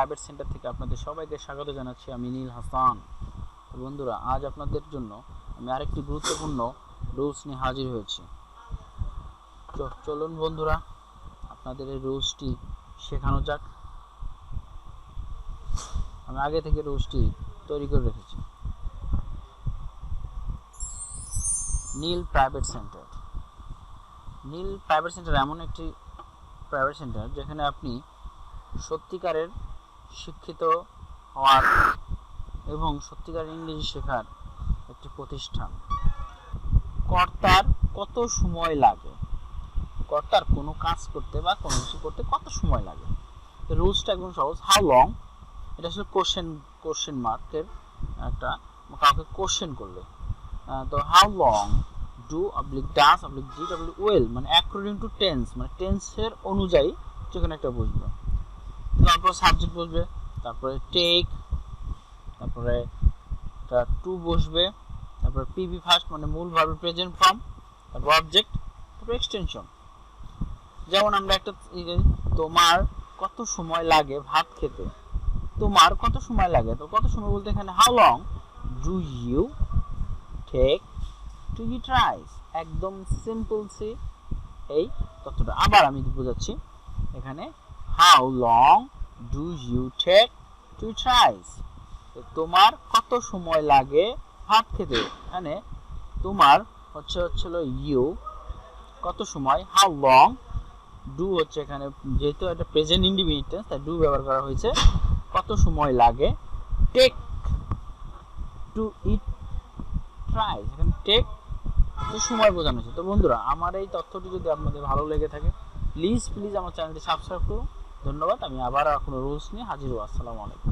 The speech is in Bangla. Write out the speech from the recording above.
প্রাইভেট সেন্টার থেকে আপনাদের সবাইকে স্বাগত জানাচ্ছি। আমি নীল হাসান। তো বন্ধুরা, আজ আপনাদের জন্য আমি আরেকটি গুরুত্বপূর্ণ রুলস নিয়ে হাজির হয়েছি। চলুন বন্ধুরা, আপনাদের এই রুলসটি শেখানো যাক। আমি আগে থেকে রুলসটি তৈরি করে রেখেছি। নীল প্রাইভেট সেন্টার। নীল প্রাইভেট সেন্টার এমন একটি প্রাইভেট সেন্টার যেখানে আপনি সত্যিকারের শিক্ষিত হওয়ার এবং সত্যিকারের ইংরেজি শেখার একটি প্রতিষ্ঠান। কর্তার কত সময় লাগে, কর্তার কোনো কাজ করতে বা কোনো কিছু করতে কত সময় লাগে? রুলসটা একদম সহজ। হাউ লং, এটা আসলে কোশ্চেন মার্কের একটা, কাউকে কোশ্চেন করলে। তো how long do oblique does oblique did oblique well, মানে অ্যাকর্ডিং টু টেন্স, মানে টেন্সের অনুযায়ী যেখানে একটা বুঝবে। তারপর সাবজেক্ট বসবে, তারপরে টেক, তারপরে টু বসবে, তারপরে পিবি ফার্স্ট মানে মূল ভার্বের প্রেজেন্ট ফর্ম, তারপর অবজেক্ট, তারপর এক্সটেনশন। যেমন আমরা একটা তোমার কত সময় লাগে ভাত খেতে, তোমার কত সময় লাগে, তো কত সময় বলতে এখানে how long do you take to eat rice. একদম সিম্পল সি এই তথ্যটা আবার আমি বোঝাচ্ছি। এখানে how long do you take to eat rice, তোমার কত সময় লাগে ভাত খেতে। এখানে তোমার হচ্ছিল ইউ, কত সময়, হাউ লং, ডু হচ্ছে এখানে যেহেতু এটা প্রেজেন্ট ইনডিফিনিট টেন্স তাই ডু ব্যবহার করা হয়েছে, কত সময় লাগে, টেক টু ইট রাইস, এখানে টেক তো সময় বোঝানো হয়েছে। তো বন্ধুরা, আমার এই তথ্যটি যদি আপনাদের ভালো লেগে থাকে প্লিজ আমার চ্যানেলটি সাবস্ক্রাইব করুন। ধন্যবাদ। আমি আবার কোনো রুলস নিয়ে হাজির হব। আসসালামু আলাইকুম।